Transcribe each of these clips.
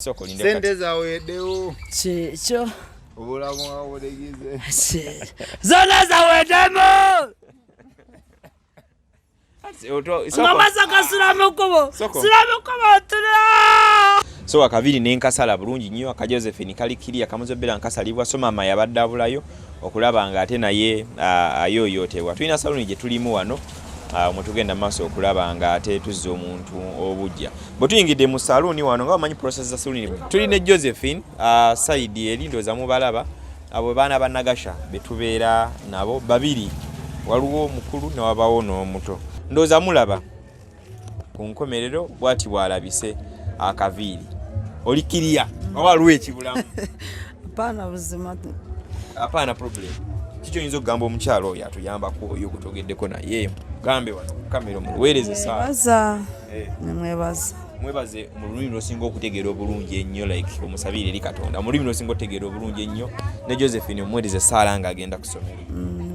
Soko linde sente zaweddewo kyo obulamu abulegize zona zawedemo mama saka siramukubo tula so akabiri nenkasala bulungi nnyo aka Josephine kali kiri akamuzobera nkasalibwa so mama yabadde abulayo okulaba nga ate naye ayoyotebwa tulina saloni gye tulimu wano mutugenda maaso okulaba nga ate tuzza omuntu obujja bwe tuyingidde mu saloni wano nga bamanyi process za saloni tuli ne Josephine side eri ndoza mubalaba abo baana ba Nagasha betubeera nabo babiri waliwo omukulu ne wabawo n'omuto ndoza mulaba ku nkomerero bwati bwalabise akaviiri olikiriya oba luwe ekibulamu apana buzima apana problem kicho yinzo gamba omukyalo oyo atuyambako oyo kutogeddeko naye gambe wano kamera omuweereze saa mwebaze mu lulimi losinga okutegeera obulungi ennyo like omusabire eri Katonda mu lulimi losinga okutegeera obulungi ennyo ne Josephine omuweereze Salon nga agenda kusomera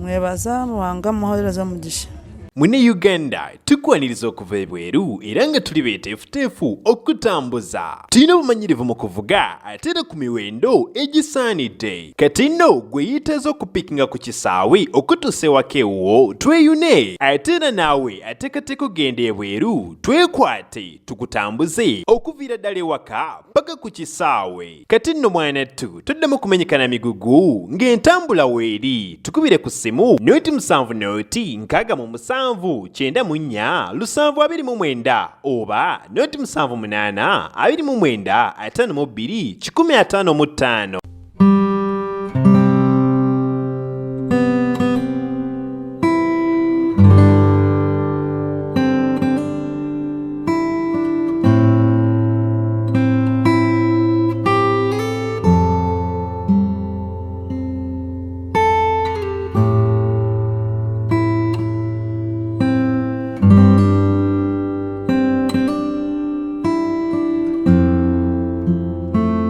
mwebaza wanga muhoereza mugisha Mune Uganda tukwaniriza okuva ebweru era nga tuli beeteefuteefu okutambuza tulina obumanyirivu mu kuvuga ate era ku miwendo egisaanidde kati nno gwe yeetaaza okupikinga ku kisaawe okutuusa ewaka ewuwo tweyune ate era naawe ateekateeka okugenda ebweru twekwate tukutambuze okuviira ddala ewaka paka ku kisaawe kati nno mwanattu toddamu kumenyekana migugu ng'entambula weeri tukubire ku ssimu noti 7 noti 6 94 729 oba noti 78 29 52 155.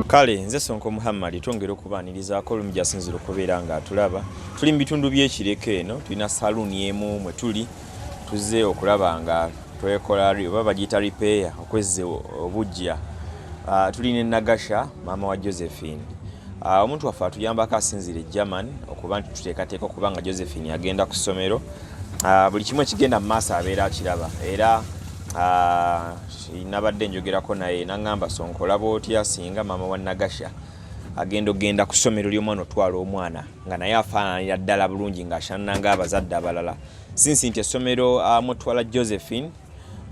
Kale nze Sonko Muhammad twongera okubanirizaako olumu gyasinzira okubeera nga atulaba tuli mu bitundu by'ekireke eno tulina salon emu mwe tuli tuzze okulaba nga twekola oba bagiyita repair okwezza obujja tuli ne Nagasha maama wa Josephine omuntu waffe atuyambako asinzira e German okuba nti tuteekateeka okuba nga Josephine agenda ku ssomero buli kimu ekigenda mu maaso abeera akiraba era nabadde njogerako naye nangamba Sonko olaba otya singa maama wa Nagasha agenda ku ssomero ly'omwana otwala omwana nga naye afaananira ddala bulungi ng'ashananga abazadde abalala sinsi nti essomero mutwala Josephine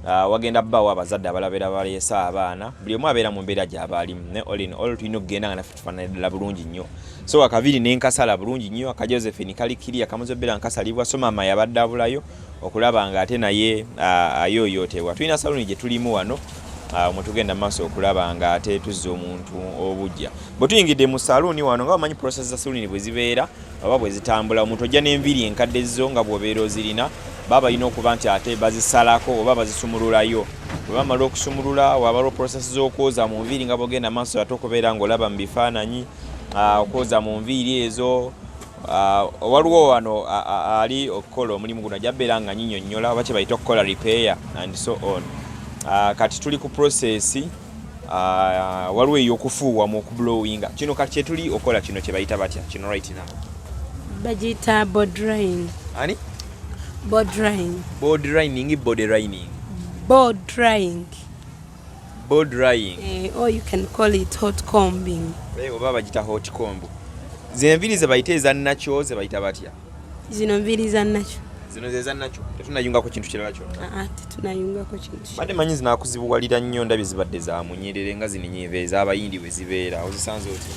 wagenda bbaawo abazadde abalabera baleesa abaana buli omu abeera mu mbeera gy'aba alimu ne all in all tulina okugenda nga naffe tufaananira ddala bulungi nnyo so akaviri nenkasala bulungi nnyo aka Josephine kali kiri akamuzobera nkasalibwa so maama yabadde abulayo okulaba nga ate naye ayoyotebwa tulina saloni gye tulimu wano mutugenda maaso okulaba nga ate tuzza omuntu obujja bwe tuyingidde mu saloni wano nga bamanyi process za saloni bwe zibeera oba bwe zitambula omuntu ojja n'enviiri enkadde zo nga bw'obeera ozirina baba balina okuba nti ate bazisalako oba bazisumululayo bwe bamala okusumulula wabaliwo process z'okwoza mu nviiri nga bw'ogenda maaso ate okubeera ng'olaba mu bifaananyi okwoza mu nviiri ezo waliwo wano ali okukola omulimu guno ajjabeera nga nyinyonnyola oba kye bayita okukola repair and so on kati tuli ku process waliwo ey'okufuuwa mu okublowinga kino kati kye tuli okola kino kye bayita batya kino right now bagiyita board drying ani board drying board drying or you can call it hot combing oba bagita hot comb zenviri ze bayita ezannakyo ze bayita batya zino nviri zannakyo zino ze zannakyo tetunayungako kintu kirala kyonna tetunayungako kintu badde manyi zinakuzibuwalira nnyo ndabye zibadde za munyerere nga zino nyiva ez'abayindi bwe zibeera ozisanze otya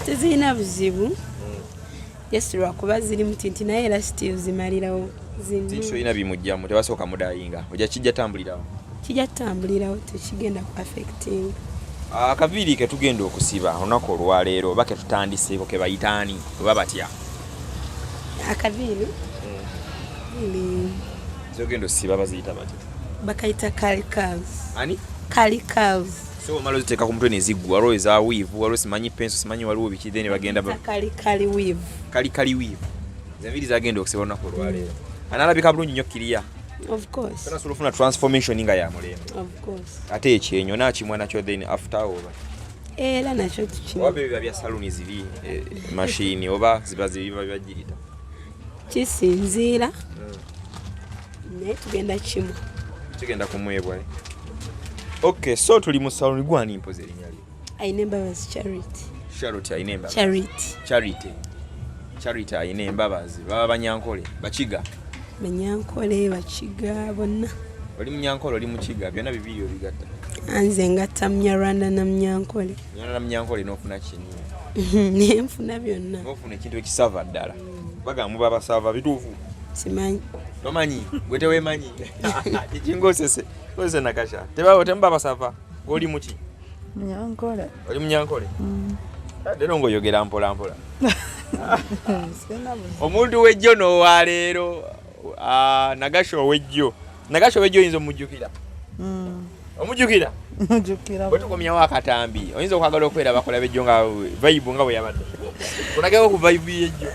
tezirina buzibu just lwakuba ziri mutinti naye era still zimalirawo tinsoyina bimujjamu tebasooka mudayinga ojja kijja tambulirawo tekigenda ku affecting akaviiri ke tugenda okusiba olunaku olwaleero oba ke tutandiseeko ke bayitaani oba batya akaviiri zogenda osiba baziyita batya bakayita calicals ani calicals so omala oziteeka ku mutwe ne ziggwa waliwo eza wiivu waliwo simanyi penso simanyi waliwo biki then bagenda calicali weave zenviri zagenda okusibwa olunaku olwaleero analabika bulungi nnyo kiriya Of course. Kana sulufuna transformation nga ya mulembe. Of course. Ate ekyenyo nakimwa nakyo then after oba. Era nakyo tukimwa. Oba bya bya saluni ziri machine oba ziba byagirita. Kisinziira. Ne tugenda kimwa. Tugenda kumwebwa. Okay, so tuli mu saloni gwani impoze linyali. Ainembabazi Charity. Charity ainembabazi. Baba banyankole, bakiga. Banyankole, bakiga bonna. Oli munyankole oli mukiga byonna bibiri obigatta. Anze ngatta Munyarwanda na Munyankole. Munyarwanda Munyankole n'ofuna kini. Nenfuna byonna. N'ofuna ekintu ekisava ddala. Baga muba basava bituufu. Simanyi. Tomanyi, gwe teweemanyi. Ekingosese. Kozese Nagasha. Temba basava. Oli muki? Munyankole. Oli munyankole? Lero ng'oyogera mpola mpola. Omuntu w'ejjo n'owa leero. Nagasha ow'ejjo. Nagasha ow'ejjo oyinza omujjukira. Omujjukira? Mujjukira. Bwe tukomyawo akatambi. Oyinza okwagala okweraba bakola b'ejjo nga vibe nga bwe yabadde. Kulageko ku vibe y'ejjo.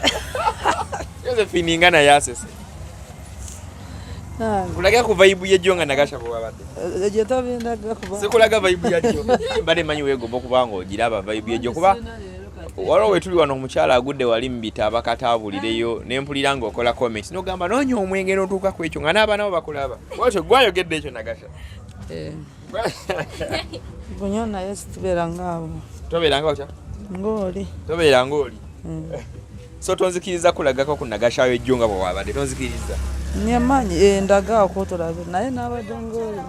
Josephine nga naye asese. Kulageko ku vibe y'ejjo nga Nagasha bwe wabadde. Ejjo tabindaga kuba. Sikulaga vibe y'ejjo. Mbadde manyi weegomba okubanga ogiraba vibe y'ejjo kuba waliwo we tuli wano omukyala agudde wali mbita abakataabulireyo ne mpulira ng'okola comments n'ogamba noonya omwenge n'otuuka ku ekyo nga n'abaana bo bakulaba. Bwatyo gwayogedde ekyo Nagasha. Bunyo naye situbeera ng'abo. Tobeera nga otya? Ng'oli. Tobeera ng'oli. So tonzikiriza kulagako ku Nagasha w'ejjo nga bwe wabadde tonzikiriza. Nyamanyi ndaga okutulabe naye n'abadde ng'oli.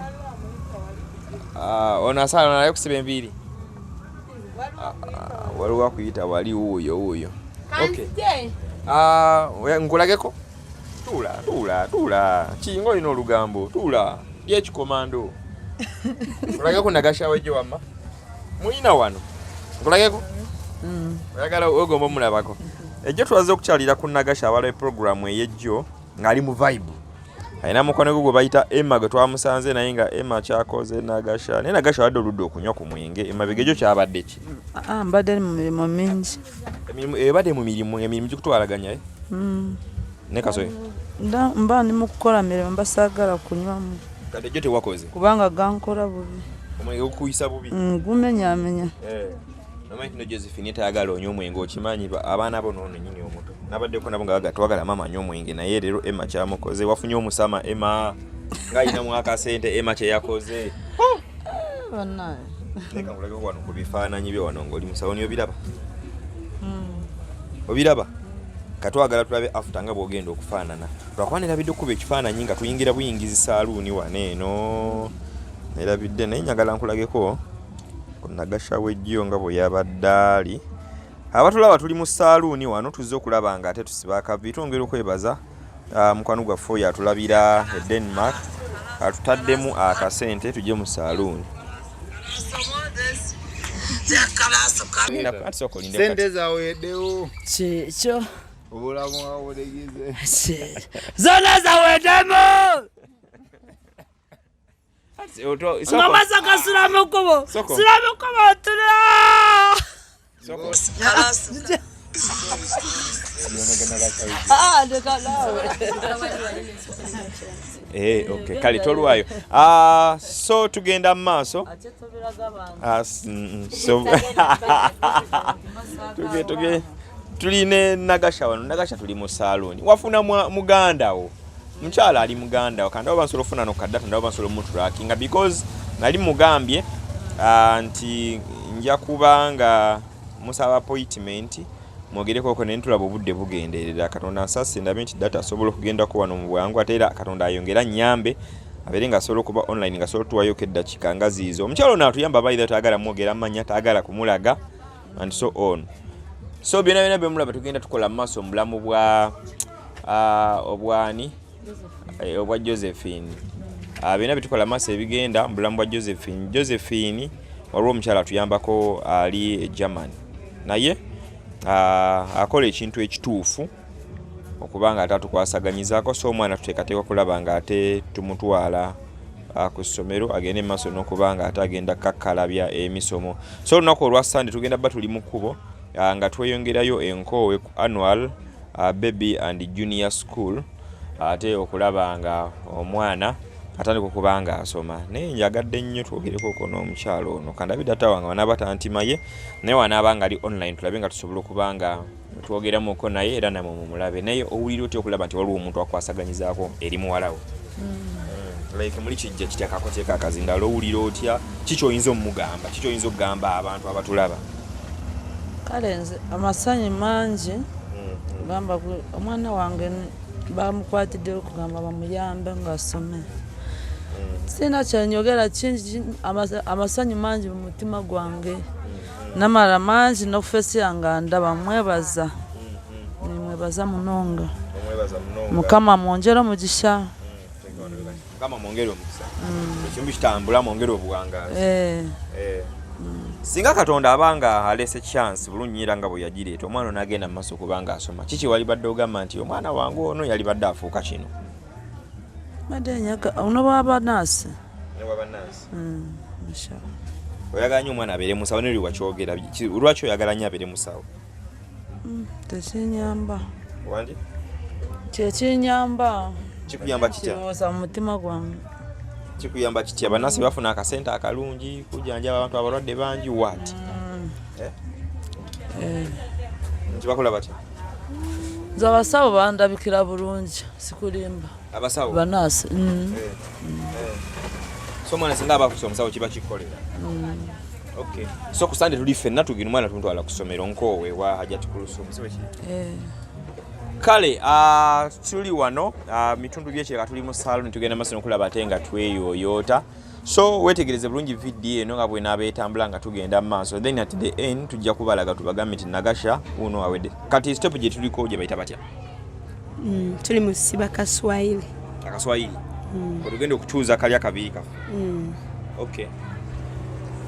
Ono asala naye kusiba enviiri. Waliwo akuyita wali wuuyo. Okay. Nkulageko? Tuula. Kinga olina olugambo. Tuula. Yekikomando. Nkulageko Nagasha w'ejjo wamma? Mulina wano. Nkulageko? Oyagala ogomba omulabako. Ejjo twaze okukyalira ku Nagasha abala program ey'ejjo ng'ali mu vibe. Alina mukono gwe bayita Emma gwe twamusanze naye nga Emma kyakoze Nagasha. Naye Nagasha wadde oludde okunywa ku mwenge. Emma bigejjo kyabadde ki? Mbadde mu mirimu mingi. Ebadde mu emirimu gikutwalaganya ne kasoye? Mba ndi mu kukola mirimu mbasaagala kunywamu. Kati ejjo tewakoze? Kubanga gankola bubi. Omwenge gukuyisa bubi? Gumenyaamenya. Namanyi kino Josephine tayagala onywa omwenge okimanyi abaana bo noono nyini omuto. Nabaddeko nabo nga twagala mama anywa omwenge naye leero Emma kyamukoze wafunye omusama Emma ng'ayinamu akasente Emma kye yakoze. Bannaye. Leka nkulage wano ku bifaananyi bye wano ng'oli mu saloni obiraba? Obiraba? Katwagala tulabe after nga bw'ogenda okufaanana. Lwakuba nerabidde okuba ekifaananyi nga tuyingira buyingizi saaluuni wano eno. Nerabidde naye njagala nkulageko ku Nagasha w'ejjo nga bwe yabadde ali. Abatulaba tuli mu saaluuni wano tuzze okulaba nga ate tusiba akavi. Twongera okwebaza mukwano gwaffe oyo atulabira e Denmark atutaddemu akasente tujje mu saaluuni. Sente zaweddewo. Kikyo. Obulamu abulegize. Zona zaweddemu! Ngamaza kasula mukubo. Sula mukubo tula. Okay, kale tolwayo. So tugenda mu maaso. Tuline Nagasha wano. Nagasha tuli mu saloni. Wafuna muganda wo. Mchala ali muganda wo. Kandi obansolo ofuna no kadata ndaba bansolo mu tracking because nali mugambye nti nja kubanga musaba appointment mwogereko ko n'entulaba obudde bugenderera Katonda nsasi ndabe nti data asobola okugenda ko wano mu bwangu ate era Katonda ayongera nnyambe abere nga asobola okuba online nga asobola tuwayo keddakiika nga ziizo omukyalo n'atuyamba bayira taagala mwogera manya taagala kumulaga and so on. So byonna bemulaba tugenda tukola mu maaso omulamu bwa obwani obwa Josephine. Byonna bitukola maaso ebigenda mu bulamu bwa Josephine waliwo omukyala atuyambako ali German naye akola ekintu ekituufu okubanga ate atukwasaganyizaako so omwana tuteekateeka kulaba nga ate tumutwala ku ssomero agende maaso n'okubanga ate agenda kakkalabya emisomo. So olunaku olwa Sunday tugenda bba tuli mu kkubo nga tweyongerayo enkoowe ku annual baby and junior school ate okulaba nga omwana atandika okubanga asoma naye njagadde nnyo twogereko ko n'omukyalo ono kandabi data wange wanaaba tantimaye naye wanaaba nga ali online tulabe nga tusobola okubanga twogeramuko naye era namwe mumulabe naye owulira otya okulaba nti waliwo omuntu akwasaganyizaako eri muwalawo like muli kijja kityakakoteeka akazindalo owulira otya kikyoyinza omugamba kikyoyinza okugamba abantu abatulaba kale nze amasanyu mangi gamba omwana wange bamukwatiddeyo okugamba bamuyambe ng'asome sina kyenyogera kingi amasanyu mangi mu mutima gwange namala mangi n'okufeesi yange ndaba mwebaza munonga mukama mwongere omugisha kama mwongere omukisa ekintu kitambula mwongere obuwangazi singa katonda abanga alese chance bulungi era nga bwe yagireeta omwana n'agenda mu maaso kubanga asoma kiki wali badde ogamba nti omwana wange ono yali badde afuuka kino madenyaga ono bw'abanaasi oyagala nnyo omwana abeere musawo neri wakyogera lwaki oyagala nnyo abeere musawo tekinyamba wandi kyekinyamba kikuyamba kitya kirowooza mu mutima gwange kikuyamba kitya bannansi bafuna akasente akalungi kujanjaba abantu abalwadde bangi wat nti bakola batya nze abasawo bandabikira bulungi sikulimba abasawo banaasi so omwana singa abakusa omusawo kiba kikolera okay so ku Sunday tuli ffenna tugina omwana tumutwala ku ssomero nkoowe wa hajati kulusumu sibe ki kale tuli wano mitundu by'ekireka tuli mu Salon tugenda maaso n'okulaba ate nga tweyoyoota so wetegereze bulungi video eno nga bwenaaba etambula nga tugenda mu maaso then at the end tujja kubalaga tubagambe nti Nagasha uno awedde kati step gye tuliko gye bayita batya tuli mu siba kaswahili akaswahili tugenda okutuuza kalya kabiri kafu okay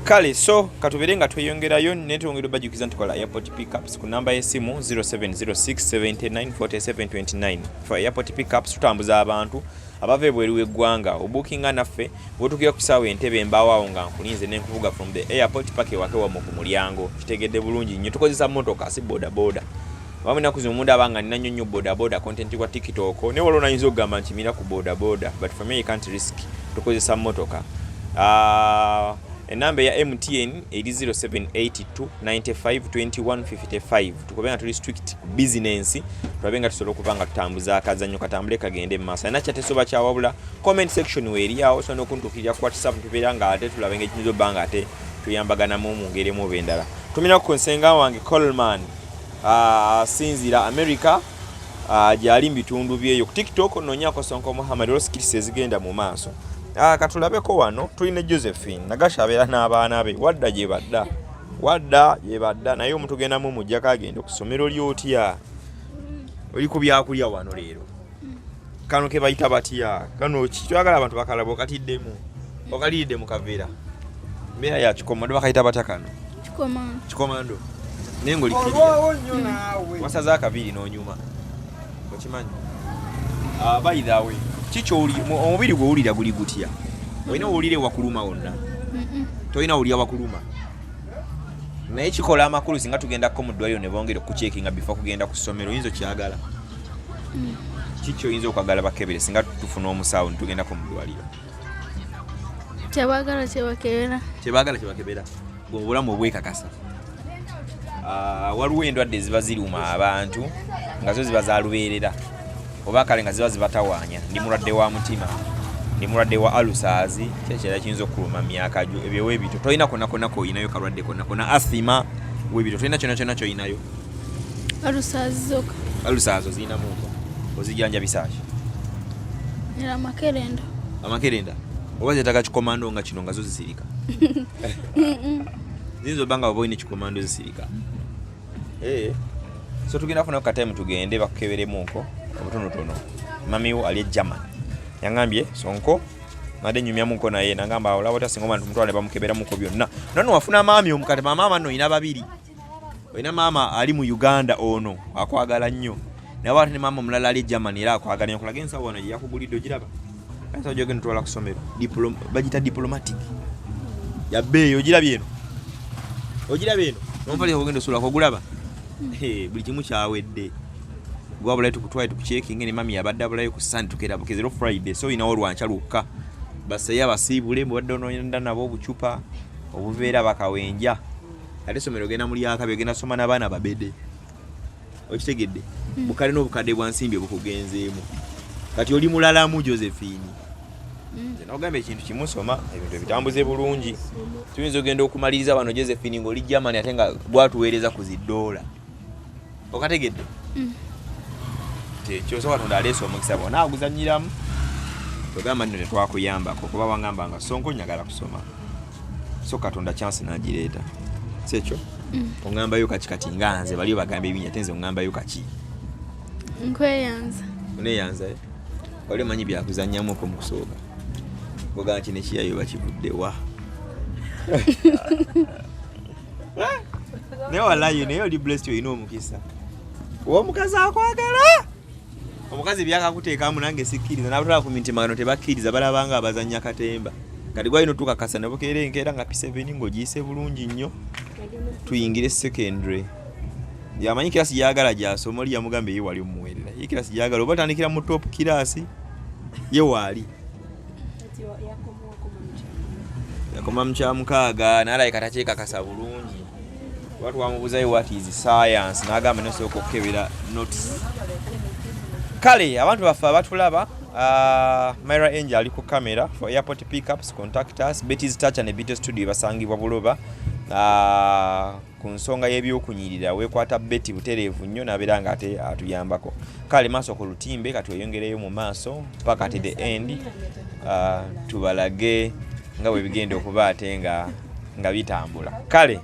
kale so katubere nga tweyongerayo netwongera bajukiza ntukola airport pickups ku namba y'essimu 0706794729 for airport pickups tutambuza abantu abava ebweru w'eggwanga obukinga naffe bwotukira ku kisaawe entebe embaawo nga nkulinze n'enkuvuga from the airport park ewake wamwe ku mulyango kitegedde bulungi nnyo tukozesa motoka si bodaboda wamwe nakuzi omuntu abanga nina nnyo bodaboda content kwa TikTok ne waliwo nayinza okugamba nti mina ku bodaboda but for me you can't risk tukozesa motoka enamba ya MTN 0782952155 tukobenga tuli strict business tulabenga tusobola okubanga tutambuza akazanyo katambule kagende masa na chatesoba kya wabula comment section weri yao so nokuntukirya ku WhatsApp tuberanga ate tulabenga ekinzo banga ate tuyambagana mu ngere mu bendala tumina ku konsenga wange Coleman sinzira America jali mbitundu byeyo ku TikTok nonyako Sonko Muhammad Roskilise zigenda mu maso katulabeko wano tulina Josephine Nagasha abeera n'abaana be wadda gye badda naye omuntu genda mu mujjako agenda ku ssomero lyotya oli ku byakulya wano leero kano ke bayita batya kano kitwagala abantu bakalaba okaliridde mu kaveera mbeera ya kikomando bakayita batya kano kikomando naye ng'olikirya wasaza akabiri n'onyuma okimanyi by the way kikyoli omubiri gw'owulira guli gutya olina owulire wakuluma wonna tolina owulira wakuluma naye kikola amakulu singa tugendako mu ddwaliro ne bongera okucekinga before kugenda ku ssomero oyinza okyagala kiki oyinza okwagala bakebere singa tufuna omusawo nitugendako mu ddwaliro kyebagala kyebakebera obulamu obwekakasa waliwo endwadde ziba ziruma abantu nga zo ziba zalubeerera oba kale nga ziba zibatawaanya ndi mulwadde wa mutima ndi mulwadde wa alusazi kyekira kiyinza okuluma myaka ebyo webito tolina konna koyinayo kalwadde konna asima webito tolina kyonna kyoyinayo alusazi oziyina muko ozijanja bisaaki amakerenda oba zetaka kikomando nga kino nga zo zisirika ziyinza obanga oba oyina kikomando zisirika so tugenda kufuna ku kataimu tugende bakukeberemuko obutonotono mamiwo ali German yangambye Sonko made nyumya muko naye nangamba olabota singoma tumutwale bamukebera muko byonna nano wafuna mami omukate mama no ina babiri oyina mama ali mu Uganda ono akwagala nnyo naye ne mama mulala ali German era akwagala nnyo kulaga ensawo ono yakugulidde ogiraba kansa ojogenda twala ku somero bagita diplomatic ya beyo ogirabye eno nomfali ogenda osula ko gulaba buli kimu kyawedde wabula tukutwaye tukuchecking ne mami yabadde abulayo ku Sunday tukerabuke zero Friday so inawo lwancha lukka base yabasiibule mbadde ononda nabo obucupa obuveera bakawenja ate somero genda muli akabe genda soma n'abaana babede okitegedde bukale n'obukadde bwansimbi bukugenzeemu kati oli mulalamu Josephine nogamba ekintu kimusoma ebintu bitambuze bulungi tuyinza ogenda okumaliriza wano Josephine ng'oli Germany ate nga bwatuweereza ku $1 okategedde kyosooka Katonda aleese omukisa bwona aguzanyiramu togamba nno tetwakuyambako kuba wangamba nga Sonko njagala kusoma so Katonda chance n'agireeta sekyo ongambayo kati nga nze baliyo bagamba ebinya tenze ongambayo kaki nkweyanza uneyanza wali omanyi byakuzannyamuko mu kusooka ogamba kino ekiyayo bakivudde wa naye walayo naye oli blessed olina omukisa omukazi akwagala omukazi byakakuteekamu nange sikkiriza n'abatwala ku mitima gano tebakkiriza balabanga abazannya katemba kati gwalina otukakasa ne bukeera enkeera nga P7 ng'ogiyise bulungi nnyo tuyingire secondary yamanyi kirasi gyagala gyasoma oli yamugamba ye wali omuweerera ye kirasi gyagala oba tandikira mu top kirasi ye waali yakoma mu kyamukaaga n'alabika takyekakasa bulungi watu wamubuzayo what is science n'agamba nesooka okukebera notice kale abantu baffe abatulaba Myra Angel ali ku kamera for airport pickups contact us Betty's Touch and Beat Studio basangibwa Buloba ku nsonga y'ebyokunyirira weekwata Betty butereevu nnyo nabeera nga ate atuyambako kale maaso ku lutimbe kati weyongereyo mu maaso paka at the end tubalage nga bwe bigenda okuba ate nga bitambula kale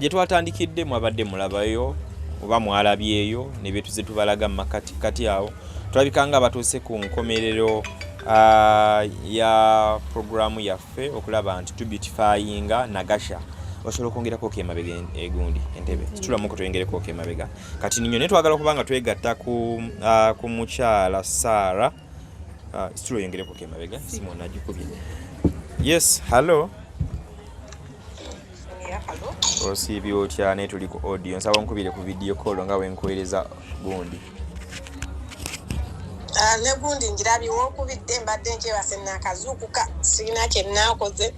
gye twatandikidde mwabadde mulabayo oba mwalabyeyo ne bye tuze tubalaga mu makati awo tulabikanga abatuuse ku nkomerero ya programu yaffe okulaba nti tubeautifyinga Nagasha osobola okwongerako okemabega egundi entebe situlamuko tuyongereko okemabega kati ninyo ne twagala okubanga twegatta ku mukyala Sara situla oyongereko okemabega Simon agikubye yes hello osiibye otya ne tuli ku audio nsaba nkubire ku video call nga wenkuweereza gundi ne gundi njirabye wokubidde mbadde nkyebase nakazuukuka sirina kye naakoze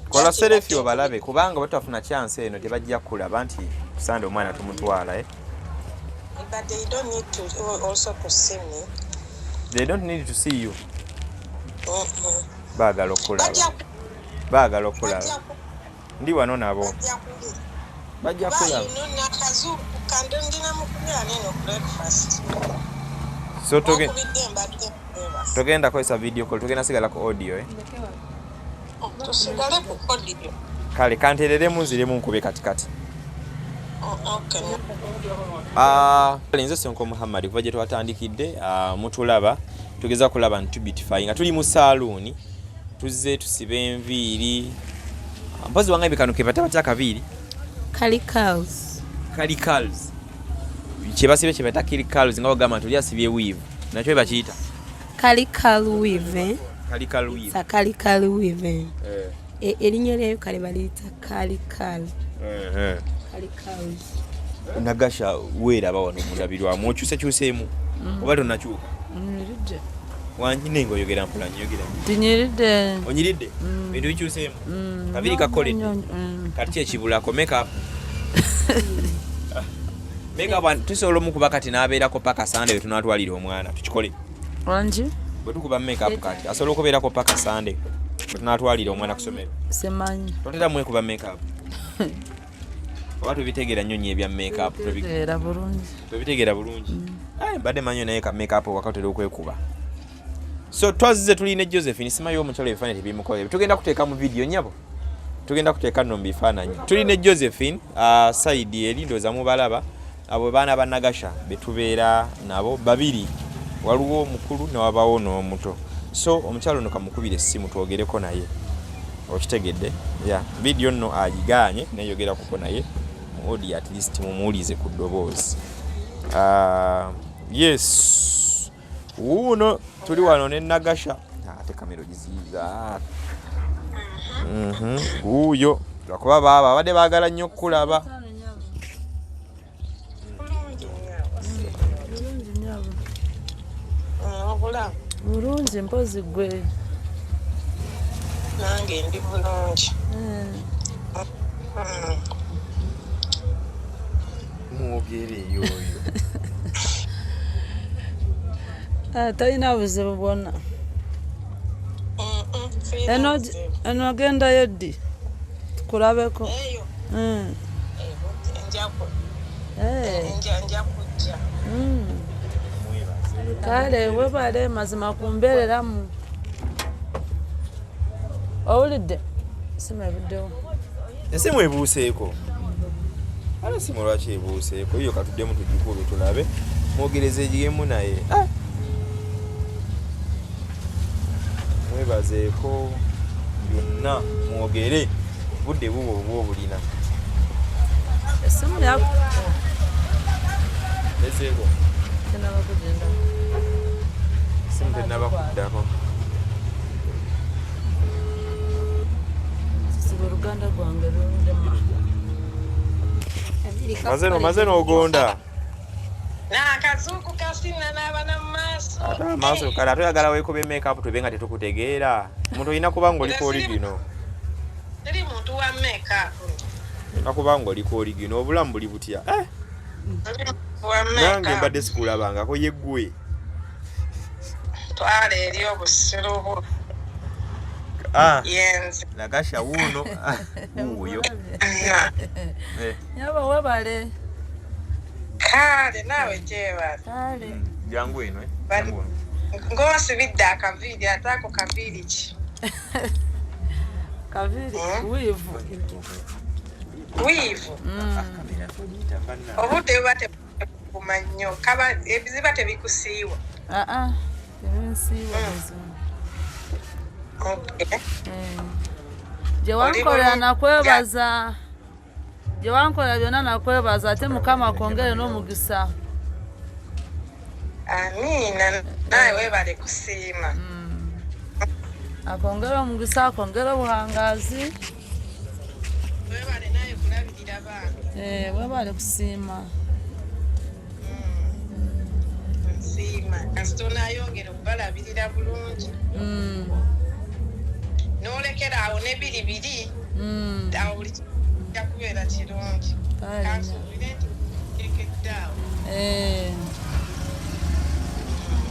kola selfie obalabe kubanga batafuna chance eno tebajja kulaba nti kusanda omwana tumutwala but they don't need to also to see me. They don't need to see you. Baagala okulaba. Ndi wano nabo. Bajja kulaba. So togenda kosa video call, togenda sigala ku audio Tusigale ku audio. Kale kanterere munzire munkube katikati. Nze Sonko Muhammad kuva gye twatandikidde mutulaba tugeza kulaba ntubitify nga tuli mu salon tuzze tusibe enviiri mpozi wanga bikano ke bataba kabiri Calicals kye basibe kye bata Calicals nga ogamba tuli asibye weave nakyo bakiyita Calical weave Calical weave erinnya lyayo kale baliyita Calical Calicals. Nagasha weera ba wano mundabirwamu okyuseemu oba tonnakyuka Wanjine ngoyogera mpula nyogera. Tinyiridde. Onyiridde? Bintu bikyuseemu. Kabiri kakoledde. Kati ekibulako make up. Make up tusobola omukuba kati n'abeerako paka Sunday tunatwalira omwana tukikole. Wanji? Bwe tukuba make up kati asobola okubeerako paka Sunday tunatwalira omwana kusomero. Semanyi. Totera mwekuba make up. Oba tubitegeera nnyo ebya make up tubitegeera bulungi. Tubitegeera bulungi. Mbadde manyo naye ka make up wakatera okwekuba. So twazize tuli ne Josephine simayo omukyalo ebifaananyi tebimukola. Tugenda kuteeka mu video nyabo. Tugenda kuteeka nno mu bifaananyi. Tuli ne Josephine side eri ndooza mubalaba abo baana ba Nagasha betubeera nabo babiri. Waliwo omukulu n'abawo n'omuto. So omukyalo no kamukubire essimu twogereko naye. Okitegedde? Video nno agiganye neyogera kuko naye mu audio at least mumuulize ku ddoboozi. Yes. Uno tuli wano ne Nagasha. Ate kamera giziiza. Uyo lwakuba baba abadde baagala nnyo kulaba. Bulungi mpozi gwe. Nange ndi bulungi. Mwogere yoyo. Talina buzibu bwonna. Eno agendayo ddi? Tukulabeko. Nja kujja. Kale webale mazima kumbeereramu. Owulidde? Simu ebuddewo. Esimu ebuuseeko. Ala simu lwaki ebuuseeko? Iyo katuddemu tugikube tulabe. Mwogereze egiyemu naye. Mwebazeeko byonna mwogere. Budde bubwo oba obulina. Esimu yako. Ezeeko. Tenaba kugenda. Simu tenaba kuddako. Sibu Luganda gwange lulema. Maze n'ogonda. N'akazuuku kasina n'abana mu maaso. Ate amaaso kale atoyagala weekube make up tube nga tetukutegeera. Omuntu olina kuba ng'oliko oligino. Teri muntu wa make up. Olina kuba ng'oliko oligino. Obulamu buli butya. Nange mbadde sikulabangako ye ggwe. Twala eri obusirubu. Yenze. Nagasha wuno. Uyo. Yaba webale. Kale naawe gyebala. Kale. Jangu eno ng'osibidde akaviiri ate ako kaviiri ki? Kaviiri wiivu. Wiivu? Obudde buba tebukuma nnyo. Ebiziba tebikusiiwa. Tebinsiiwa bizibu. Gye wankolera byonna nakwebaza ate Mukama akwongere n'omugisa. Amiina, nawe weebale kusiima. Akwongere omugisa, akwongere obuhangaazi. Weebale naye kulabirira baana. Weebale kusiima. Nsiima. Kasita onaayongera okubalabirira bulungi. N'olekera awo ne biribiri. Awo buli kijja kubeera kirungi. Kansuubire nti ekedde awo.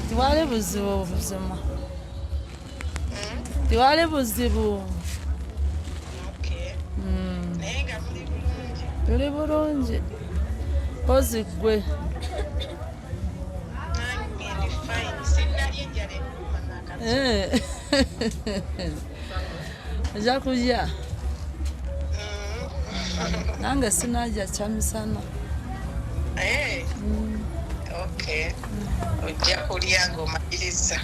Tiwali buzibu buzima. Tiwali buzibu. Naye nga muli bulungi. Tuli bulungi. Pozi gwe. Nange ndi fine. Sinnalya enjala ennuma n'akazi. Ojja kulya. Nange sinajja kyamisana. Okay. Ojja kulya ng'omaliriza.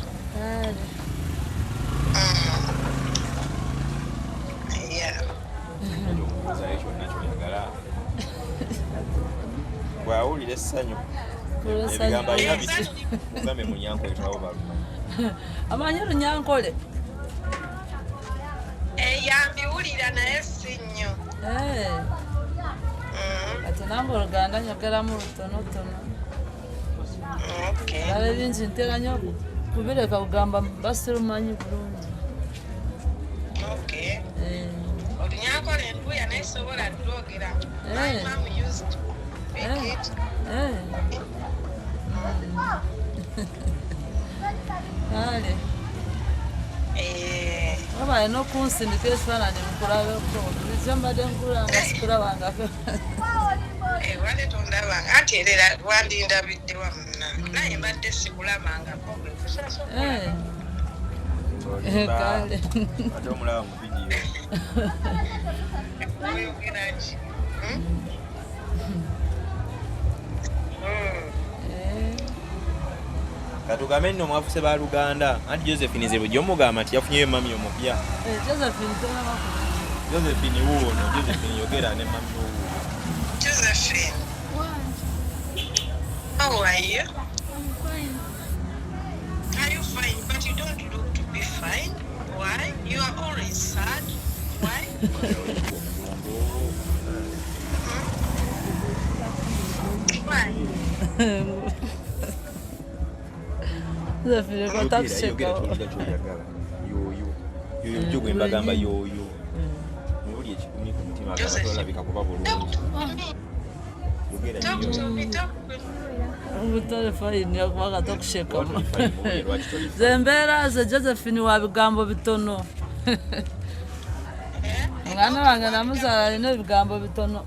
Bw'awulira essanyu ebigambo alina biti mugambe mu Nyankole twawubaluma. Amanyi Lunyankole? Yambiwulira naye si nnyo. Kati nange Oluganda njogeramu lutonotono. Okay. Laba ebingi nteganya kubireka kugamba basirumanyi bulungi. Okay. Olinyakola enduya nesobola dogera. My mom used to make it. Kale. Aba no kunsindika ekifaananyi mukulabeko. Nizambadde nkulanga sikulabangako. Wale tondabanga ate era wandindabidde wamuna. Naye mbadde sikulabangako gwe kusasobola. Kale. Ate omulaba mu vidiyo. Oyogeraji. Katugambe nno mwafuse ba Luganda. Anti Josephine ze bujjo mugamba nti yafunyeyo mami omupya. Josephine tona makulu. Josephine wuuno, Josephine yogera ne mami wuuno. Josephine. How are you? I'm fine. Are you fine? But you don't look to be fine. Why? You are always sad. Why? Why? Josephine ko takusheka. Yo gwe mbagamba yoyo. Nuli ekikumi ku mutima akalabika kuba bulungi. Yogera Talk to me, talk to me. Ubutale fine yakubaga takusheka. Zembera ze Josephine wa bigambo bitono. Mwana wange namuzaala alina ebigambo bitono.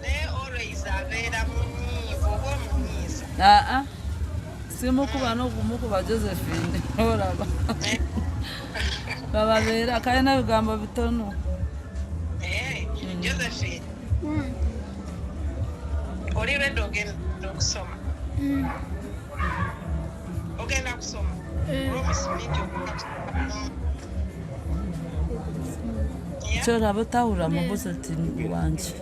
They always abeera munyiivu oba omunyiiza. Simukuba n'okumukuba Josephine. Olaba. Bababeera kalina ebigambo bitono. Josephine. Oli ready ogenda okusoma? Ogenda kusoma? Promise me Kyolaba tawula mu Josephine wanje.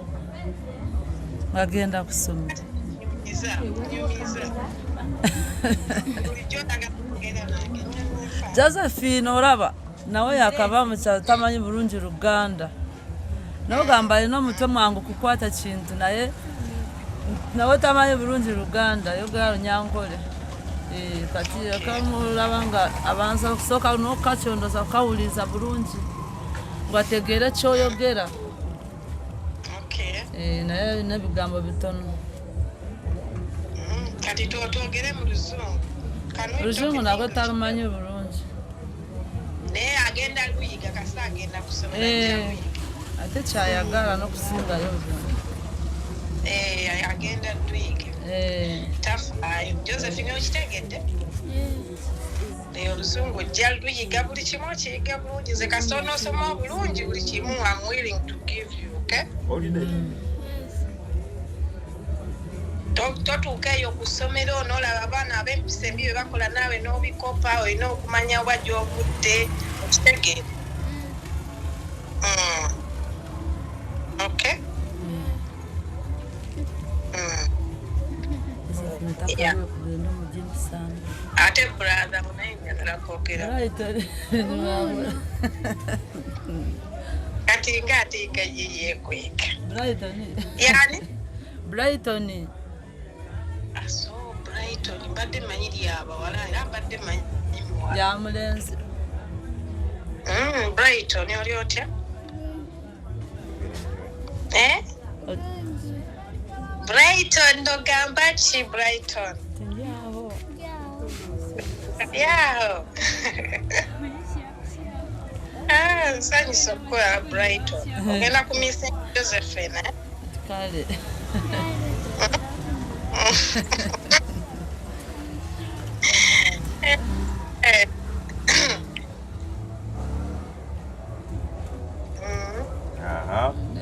Agenda kusoma. Josephine olaba nawe yakava mu kyalo tamanyi bulungi Luganda. Nogamba alina omutwe mwangu kukwata kintu nawe tamanyi bulungi Luganda yogera Lunyankole. Kati akamulaba nga abanza okusooka n'okakyondoza kukawuliza bulungi ng'ategeere ky'oyogera. Naye alina ebigambo bitono. Kati twogere mu Luzungu. Luzungu nagwo talumanyi bulungi. Naye agenda luyiga kasa agenda kusoma. Ate kyayagala n'okusingayo. Agenda luyiga. Tafaayo. Josephine okitegedde? Oluzungu ojja luyiga buli kimu okiyiga bulungi. Nze kasita onoosoma obulungi buli kimu I'm willing to give you, okay? Totuuka eyo ku ssomero n'olaba abaana ab'empisa embi bye bakola naawe n'obikopa olina okumanya wa gy'ovudde okitegeere. Okay? Ate brother munaye njagala kwogera. Kati ng'ateeka ye yeekweka. Yani? Brighton. So Brighton mbadde manyi lyabawala era mbadde manyi muwala. Ya mulenzi. Brighton oli otya? Brighton ndogamba ki Brighton? Yaho. Nsanyusa okukola Brighton. Ogenda ku Miss Josephine. Kale.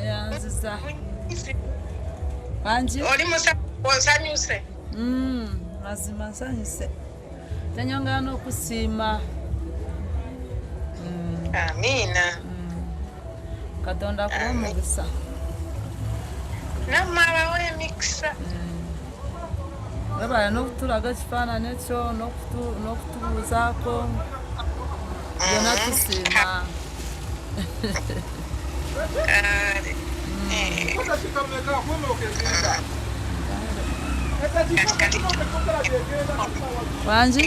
Yanzisa. Wanji? Oli musanyuse? Mazima nsanyuse. Tenyongera n'okusiima. Amiina. Katonda akuwa omukisa. Namala w'emikisa. Webale n'okutulaga ekifaananyi ekyo n'okutubuuzaako. Byonna tusiima. Wanji?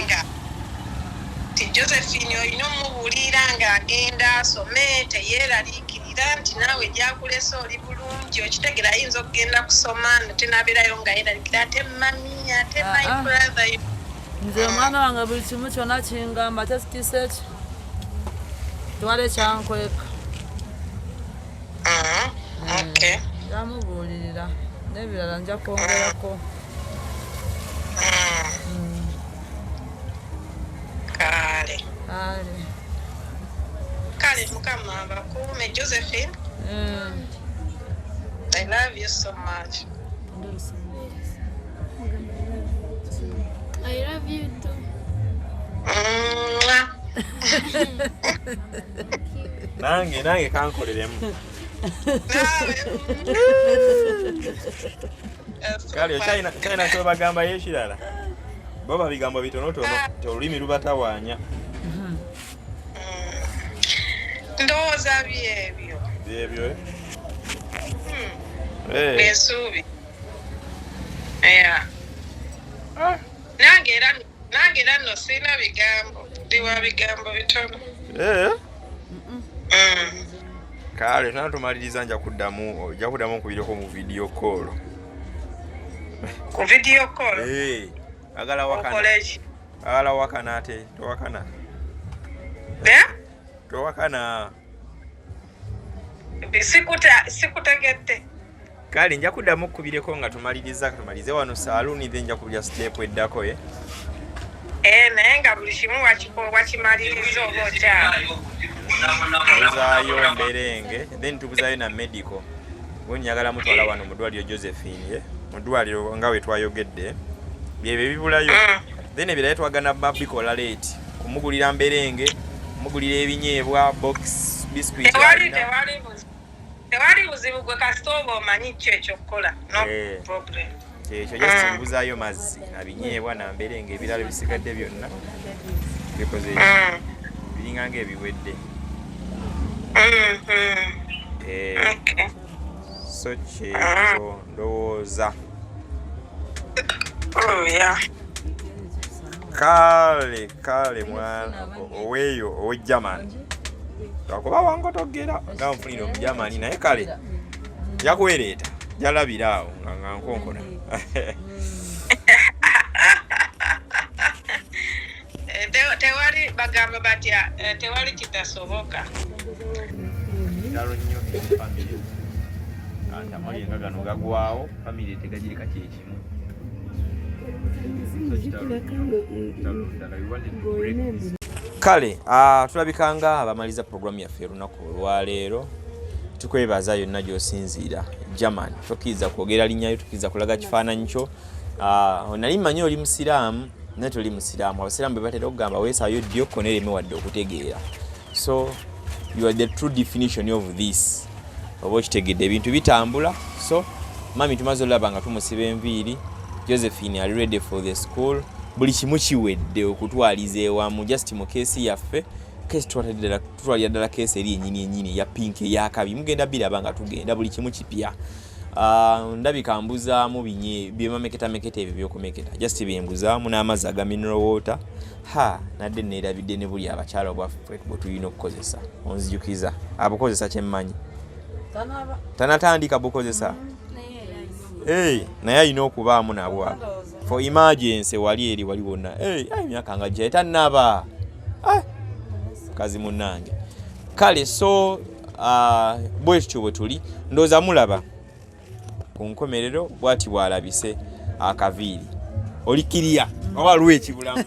nti Josephine olina omubuulira ng'agenda asome teyeeraliikirira nti naawe gyakulesa oli bulungi okitegera ayinza okugenda kusoma tenabeerayo nga yeeraliikirira ate mami ate my brother. Nze omwana wange buli kimu kyonna kingamba ate sikisa eki twala ekyankweka. Okay. Yamubuulirira n'ebirala nja kwongerako. Kale mukama bakuume Josephine. I love you so much. I love you too. Nange kankoleremu. Kale China kyo bagamba yekirala. Baba bigambo bitonotono olulimi lubatawaanya. Ndowooza byebyo. Byebyo Ensuubi. Nange era nno sirina bigambo. Ndiwa bigambo bitono. Kale tumaliriza nja kuddamu nkubireko mu video call. Ku video call? Agala wakana. College. Agala wakana ate towakana. Towakana. Sikutegedde. Kale nja kuddamu kubireko nga tumalize wano Salon then nja kubya step eddako naye nga buli kimu wakimaliriza oba okyalo. Tubuzaayo mberenge then tubuzaayo na medical. Njagala mutwala wano mu ddwaliro Josephine mu ddwaliro nga we twayogedde byebyo bibulayo. Then ebirala twagana babikola late kumugulira mberenge kumugulira ebinyeebwa box biscuit. Tewali buzibu gwe kasita oba omanyi kyo ekyokukola. No problem. Ekyo just tubuzaayo mazzi na binyeebwa na mberenge ebirala bisigadde byonna bikoze biringa ng'ebiwedde. So kyekyo ndowooza. Kale mwana oweeyo owe German twakuba wango togera nga nfunire omu German naye kale yakuwereeta jalabira awo nga nkonkona. Tewali bagamba batya tewali kitasoboka. Kitalo nnyo family. Amali nga gano gagwawo family tegagirika kyekimu. Kale tulabikanga abamaliza programu yaffe olunaku olwaleero. Tukwebaza yonna gy'osinziira German tokkiriza kwogera linnyayo tukiriza kulaga kifaananyi kyo. Nali mmanyi oli musiraamu naye toli musiraamu. Abasiraamu bwe batera okugamba weesaayo ddyo konereme wadde okutegeera. So you are the true definition of this. Oba okitegedde ebintu bitambula. So mami tumaze olaba nga tumusiba enviiri. Josephine ali ready for the school. Buli kimu kiwedde okutwaliza ewamu just mu keesi yaffe. Keesi tutwalira ddala keesi eri ennyini ya pink eyakabi mugenda biraba nga tugenda buli kimu kipya. Ndabika mbuzaamu byemameketa ebyo byokumeketa just byembuzaamu n'amazzi aga mineral water. Nadde neerabidde ne buli abakyala bwaffe bwe tulina okukozesa onzijukiza abukozesa kyemmanyi tanatandika bukozesa naye alina okubaamu nabwa for emergency wali eri wali wonna emyaka nga gye tannaba kazi munnange. Kale so bwe tutyo bwe tuli ndooza mulaba ku nkomerero bwati bwalabise akaviiri olikiriya oba lwekibulamu.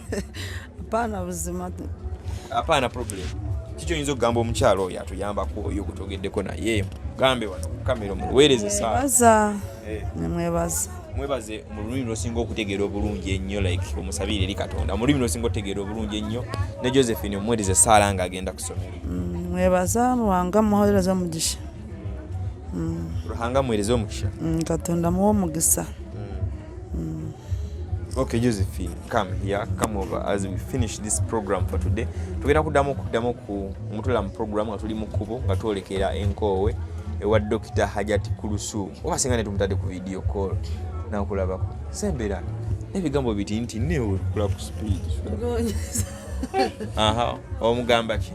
Apaana problem kikyo oyinza okugamba omukyalo oyo atuyambako oyo okutogeddeko naye gambe wano kamera omuweereze saa mwebaze mu lulimi lwosinga okutegeera obulungi ennyo like omusabire eri Katonda mu lulimi lwosinga okutegeera obulungi ennyo ne Josephine omuweereze saala nga agenda kusomero. Mwebaza muwanga muweereze omugisha. Ruhanga muweereze omugisha. Katonda muwe omugisa. Okay, Josephine, come here, come over as we finish this program for today. Tugenda kuddamu ku mutula mu program nga tuli mu kkubo nga twolekera enkoowe ewa Dr. Hajati Kulusu. Oba singa ne tumutadde ku video call nakulabako. Sembera n'ebigambo biti nti newe kula ku speed. Aha, omugamba ki?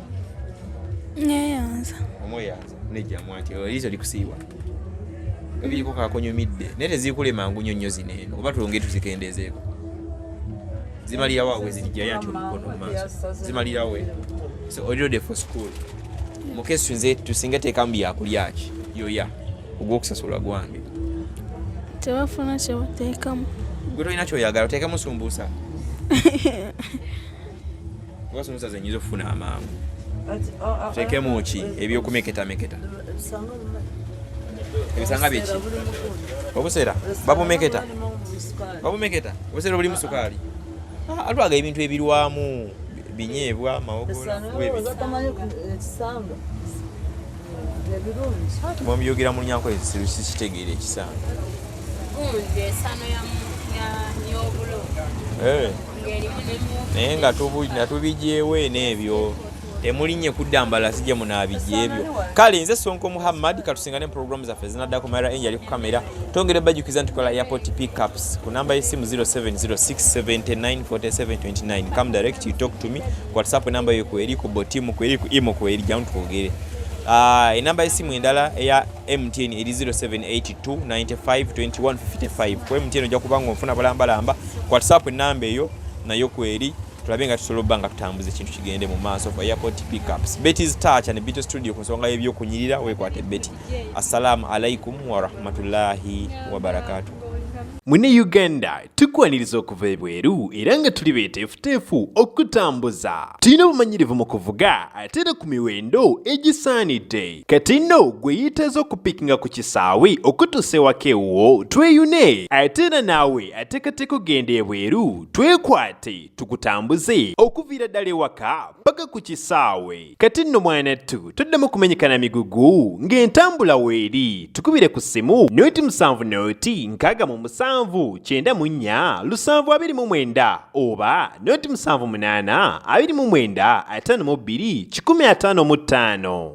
Nyeyanza. Omweyanza nejja mwati olizo likusiiwa. Ebiko kakonyumidde. Nete zikulema ngu nyonnyo zineno. Oba tulonge tuzikendezeeko. Zimalira wawe zilijja yanti omukono maaso. Zimalira we. So oliro for school. Mukesu nze tusinga tekambi yakulya ki? Yoya. Ogwokusasula gwange. Tewafuna kye bateekamu. Gwe tolina kyoyagala oteekamu sumbuusa. Kuba sumbuusa zenyiza okufuna amangu. Teekemu ki ebyokumeketa. Ebisanga biki? Obusera babumeketa. Obusera buli mu sukaali. Alwaga ebintu ebirwamu binyeebwa mawogola Mwambyogera mu Lunyanko sikitegeera ekisanga. Esano y'obulo. Naye nga tubijeewe n'ebyo temulinye kuddambala sijja munaabijja ebyo. Kale nze Sonko Muhammad katusingane programu zaffe zinadda ku Mara Angel ku kamera. Tongere bajukiza ntukola airport pickups ku namba y'essimu 0706794729. Come direct, you talk to me. WhatsApp namba yo kweri ku botimu kweri ku imo kweri jamu twogere. Enamba y'essimu endala eya MTN eri 0782952155. Kwa MTN ojja kubanga onfuna balambalamba. WhatsApp namba eyo nayo kweri tulabe nga tusobola obanga tutambuza ekintu kigende mu maaso for airport pickups. Betty's Touch and Beto Studio ku nsonga y'ebyokunyirira weekwate Betty. Assalamu alaikum wa rahmatullahi wa barakatuh. Mune Uganda tukwaniriza okuva ebweru era nga tuli beeteefuteefu okutambuza. Tulina obumanyirivu mu kuvuga ate era ku miwendo egisaanidde. Kati nno gwe yeetaaza okupikinga ku kisaawe okutuusa ewaka ewuwo tweyune. Ate era naawe ateekateeka ogenda ebweru twekwate tukutambuze okuviira ddala ewaka paka ku kisaawe. Kati nno mwanattu toddamu kumenyekana migugu ng'entambula weeri. Tukubire ku ssimu 07 94 724 oba 07 8 29 52 155.